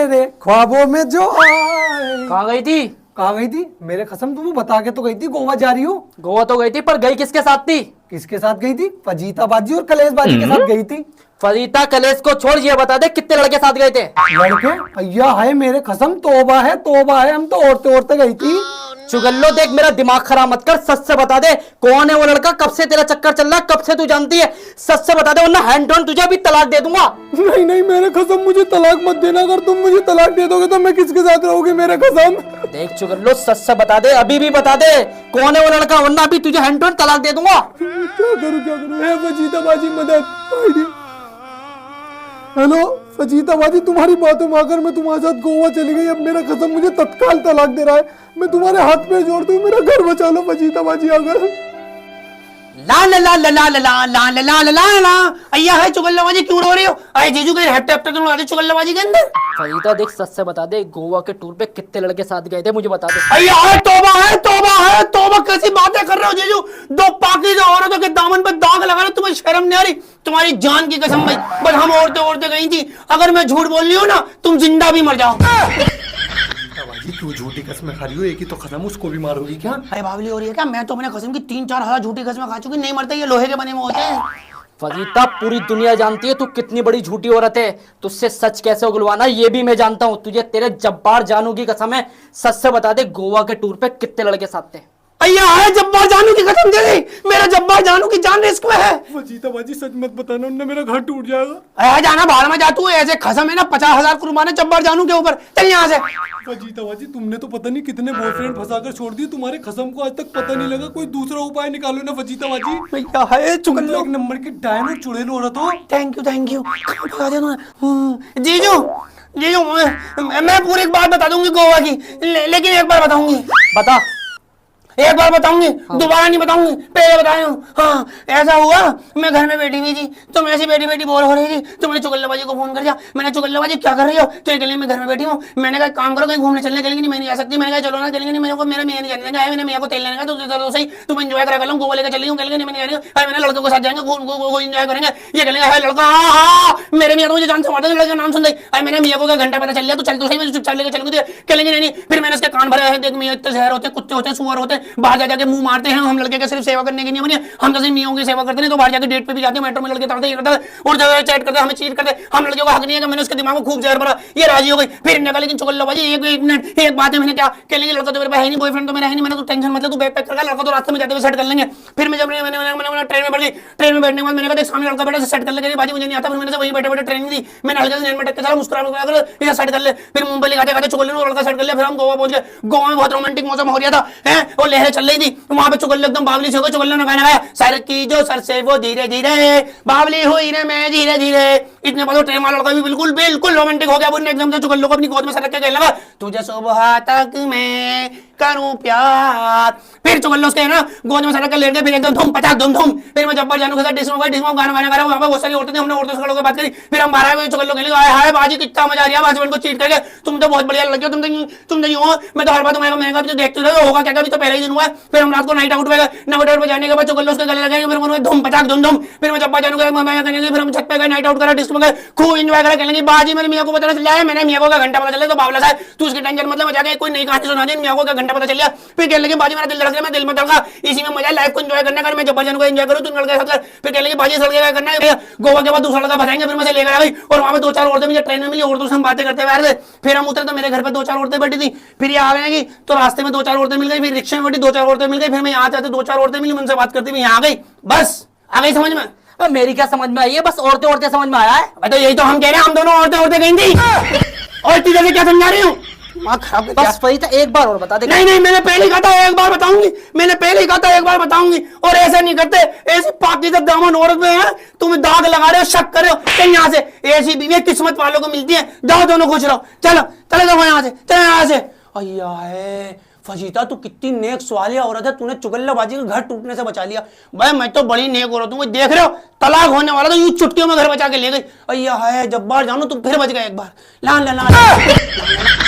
मेरे ख्वाबों में जो आए। कहाँ गई थी? कहाँ गई थी? मेरे कसम तुम्हें बता के तो गई थी गोवा जा रही हो। गोवा तो गई थी, पर गई किसके साथ थी? किसके साथ गई थी? फजीताबाजी और कलेशबाजी के साथ गई थी। फरीता कलेश को छोड़, ये बता दे कितने लड़के साथ गए थे? लड़के? अय्या है मेरे कसम, तोबा है तोबा है, हम तो औरतें औरतें गई थी। चुगल्लो देख, मेरा दिमाग खराब मत कर, सच से बता दे कौन है वो लड़का, कब से तेरा चक्कर चल रहा है, कब से तू जानती है? सच से बता दे वरना हैंड ऑन तुझे अभी तलाक दे दूंगा। नहीं नहीं मेरे कसम, मुझे तलाक मत देना। अगर तुम मुझे तलाक दे दोगे तो मैं किसके साथ रहूंगी? मेरे कसम। देख चुगल्लो, सच से बता दे, अभी भी बता दे कौन है वो लड़का, वरना अभी तुझे हैंड ऑन तलाक दे दूंगा। क्या करूं? है फजीताबाजी, मदद। हेलो फजीताबाजी, तुम्हारी बातों में आकर मैं तुम्हारे साथ गोवा चली गई। अब मेरा कसम मुझे तत्काल तलाक दे रहा है। मैं तुम्हारे हाथ पे जोड़ दूं, मेरा घर बचा लो फजीताबाजी। अगर ला ला ला ला ला ला ला ला ला ला ला ला अय्या है चुगल्लाबाजी क्यों रो रही हो? अरे जीजू के हैप्टे हैप्टे तुम आते चुगल्लाबाजी के अंदर। फरीता देख, सच से बता दे गोवा के टूर पे कितने लड़के साथ गए थे, मुझे बता दे। अय्या है तौबा है तौबा है तौबा, कैसी बातें कर रहे हो जीजू? दो पाकीज़ा औरतों के दामन पे दाग लगा रहे, तुम्हें शर्म नहीं आ रही? तुम्हारी जान की कसम भाई, बस हम औरतें औरतें गई थी। अगर मैं झूठ बोल रही हूँ ना, तुम जिंदा भी मर जाओ। फजीताबाजी क्यों झूठी कसमें खा रही हो? एक ही तो खत्म, उसको भी मारोगी क्या? अरे बावली हो रही है क्या? मैं तो अपने कसम की 3-4 हजार झूठी कसमें खा चुकी। नहीं मरते, ये लोहे के बने हुए होते हैं। फरीता पूरी दुनिया जानती है तू कितनी बड़ी झूठी औरत है, तुझसे सच कैसे उगलवाना ये भी मैं जानता हूँ। तुझे तेरे जब्बार जानू की कसम है, सच से बता दे गोवा के टूर पे कितने लड़के साथ थे? अय्या है जब्बार जानू की कसम दे दी, मेरा जब्बार जानू की जान रिस्क में है। फजीताबाजी सच मत बताना, उनने मेरा घर टूट जाएगा। अरे जाना बाहर में जा, तू ऐसे खसम है ना 50,000 कुर्बान जब्बार जानू के ऊपर। चल यहाँ से। फजीताबाजी तुमने तो पता नहीं कितने बॉयफ्रेंड फंसाकर छोड़ दिए, तुम्हारे कसम को आज तक पता नहीं लगा। कोई दूसरा उपाय निकालो ना फजीताबाजी। भैया है तुम तो एक नंबर की डायन और चुड़ैल औरत हो। थैंक यू जीजू। जीजू मैं पूरी एक बात बता दूंगी गोवा की, लेकिन एक बार बताऊंगी। बता। एक बार बताऊंगी, दोबारा नहीं बताऊंगी, पहले बताया हूँ। हाँ ऐसा हुआ, मैं घर में बैठी हुई थी, तो मैं ऐसी बैठी बैठी बोर हो रही थी, तो मैंने चुगल्लाबाजी को फोन कर दिया। मैंने चुगल्लाबाजी क्या कर रही हो? तो ये मैं घर में बैठी हूँ। मैंने कहा काम करो, कहीं घूमने चलने चलेंगे? नहीं मैं नहीं आ सकती। मैंने कहा चलो ना चलेंगे। नहीं मेरे को मेरा मियाँ नहीं जाने का है, मैंने मियाँ को तेल लेने का, तो चलो सही तुम एंजॉय करा कर लो, गोवा लेकर चली हूँ। कहेंगे नहीं मैं नहीं आ रही, मैंने लड़कों के साथ जाएंगे, वो एंजॉय करेंगे। ये कहेंगे है लड़का, हाँ मेरे मियाँ तो मुझे जान से मारते, लड़के का नाम सुन दे। अरे मैंने मियाँ को क्या घंटा पता चल लिया, तो चल तो सही, मैं चुपचाप लेकर चलूंगी। कहेंगे नहीं। फिर मैंने उसके कान भरे हैं, देख मियाँ इतने जहर होते हैं, कुत्ते होते हैं, सुअर होते हैं, बाहर जाके मुंह मारते हैं। हम लड़के के सिर्फ सेवा करने की नहीं बनी, हम तो सिर्फ मियों की सेवा करते हैं। तो बाहर जाके डेट पे भी जाते हैं, मेट्रो में लड़के तड़ते और जगह चैट करते, हमें चीट करते। हम लड़कियों को हक नहीं है कि मैंने उसके दिमाग में खूब जहर भरा, ये राजी हो गई। फिर निकल, लेकिन चुगल्लाबाजी एक मिनट एक बात है, मैंने क्या कह लेंगे, लड़का तो मेरे पास है नहीं, बॉयफ्रेंड तो मेरा है नहीं। मैंने तो टेंशन मतलब तू बैग पैक कर, लड़का तो रास्ते में जाते हुए सेट कर लेंगे। फिर मैं जब मैंने ट्रेन में बैठ गई, ट्रेन में बैठने के बाद मैंने कहा सामने लड़का बैठा सेट कर ले, बाजी मुझे नहीं आता। फिर मैंने वही बैठे बैठे ट्रेन दी, मैंने हल्के से में चला मुस्कुरा इसे सेट कर ले। फिर मुंबई लेके आते चुगल्ले लड़का सेट कर लिया। फिर हम गोवा पहुंच गए। गोवा में बहुत रोमांटिक मौसम हो रहा था है, और लहरें चल रही थी वहां पे। चुगल्ले एकदम बावली से हो गए। चुगल्ले ने गाना गाया, सर की जो सर से वो धीरे धीरे बावली हुई रे मैं धीरे धीरे। इतने बाद ट्रेन वाला लड़का भी बिल्कुल बिल्कुल रोमांटिक हो गया। बोलने एकदम से चुगल्लो को अपनी गोद में सर रख के कहने लगा, तुझे सुबह तक मैं करूं प्यार। फिर चुगल्लो उसके ना गोद में सर रख के लेट गए। फिर एकदम धूम पचाक धूम धूम। फिर मैं जब्बार जानू के साथ डिस्को गाना वाना करा। वहां पे बहुत सारी औरतें थी, हमने औरतों से खड़े होकर बात करी। फिर हम बाहर आए, चुगल्लो कहने लगा, हाय बाजी कितना मजा आ रहा है हस्बैंड को चीट करके, तुम तो बहुत बढ़िया लग गए, तुम तो यूं हो। मैं तो हर बात तुम्हारे महंगा भी तो देखते रहो होगा क्या, कभी तो पहले ही दिन हुआ। फिर हम रात को नाइट आउट पे गए, नाइट आउट पे जाने के बाद चुगल्लो उसके गले लगाएंगे, फिर धूम पचाक धूम धूम। फिर मैं जब्बार जानू के फिर हम छत पे गए, नाइट आउट करा, डिस्को में गए, खूब एंजॉय करा। कहने बाजी मेरे मियां को पता चल जाए, मैंने मियां को घंटा पता चले तो बावला साहब तू उसकी टेंशन मतलब जाके कोई नई कहानी सुना दे, मियां को घंटा पता चल गया। फिर कहने लगे बाजी मेरा दिल धड़क रहा है, मैं दिल में धड़का, इसी में मजा लाइफ को एंजॉय करने का। मैं जब्बार जानू को एंजॉय करूं, तुम लड़के साथ। फिर कहने लगे बाजी सड़के का करना है, गोवा के बाद दूसरा लड़का फंसाएंगे। फिर मैं से लेकर आ गई और वहां पे 2-4 औरतें मुझे ट्रेन में मिली, औरतों से हम बातें करते हुए आ रहे थे। फिर हम उतरे तो मेरे घर पे 2-4 औरतें बैठी थी। फिर ये आ गए कि तो रास्ते में 2-4 औरतें मिल गई। फिर रिक्शा में बैठी 2-4 औरतें मिल गई। फिर मैं यहाँ चाहते 2-4 औरतें मिली, उनसे बात करती हुई यहाँ आ गई। बस आ गई समझ में? मेरी क्या समझ में आई है? बस औरतें औरतें समझ में आया है। तो यही तो हम कह रहे हैं, हम दोनों औरतें गई थी। और तुझे से क्या समझा रही हूँ? बस फरीदा एक बार और बता दे। नहीं मैंने पहले ही कहा था एक बार बताऊंगी, मैंने पहले ही कहा था एक बार बताऊंगी। और ऐसा नहीं करते, ऐसी पाकिज़ा दामन औरत में है, तुम दाग लगा रहे हो, शक कर रहे हो। कहीं यहाँ से ऐसी बीवी किस्मत वालों को मिलती है। जाओ दोनों खुश रहो, चलो चले जाओ यहाँ से, चलो यहाँ से। अय्या है फजीता, तू कितनी नेक सवालिया औरत है, तूने चुगल्लाबाजी का घर टूटने से बचा लिया। भाई मैं तो बड़ी नेक औरत हूँ, देख रहे हो तलाक होने वाला तो यूं चुटकियों में घर बचा के ले गई। अय्या है जब्बार जानू, तू फिर बच गए एक बार। ला ला ला, ला, ला, ला, ला, ला, ला, ला, ला, ला, ला, ला, ला, ला, ला,